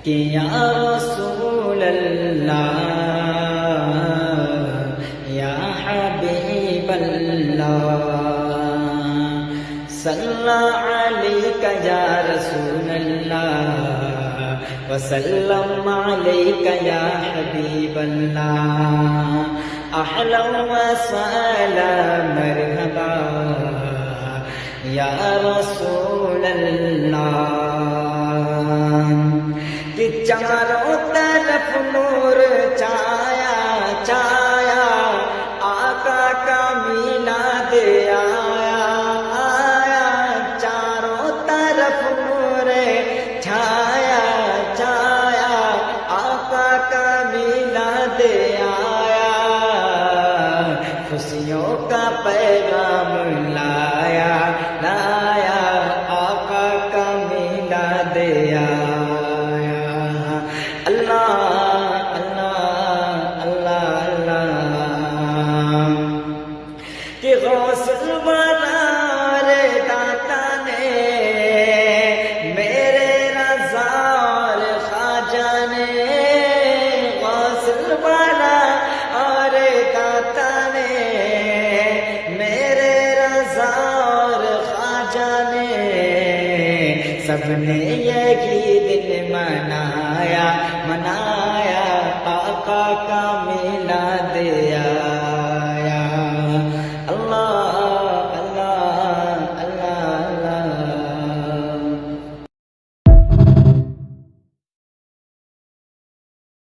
کہ یا رسول اللہ یا حبیب اللہ صلی علیک یا رسول اللہ وسلم علیک یا حبیب اللہ اہلا وسہلا مرحبا یا رسول اللہ کہ چاروں طرف نور چھایا چھایا آقا کا میلاد آیا آیا چاروں طرف نور چھایا چھایا آقا کا میلاد آیا خوشیوں کا پیغام لایا لایا آقا کا میلاد آیا کہ غوث الورا رے داتا نے میرے رضا اور خواجہ نے غوث الورا اور داتا نے میرے رضا اور خواجہ نے سب نے یہی دن منایا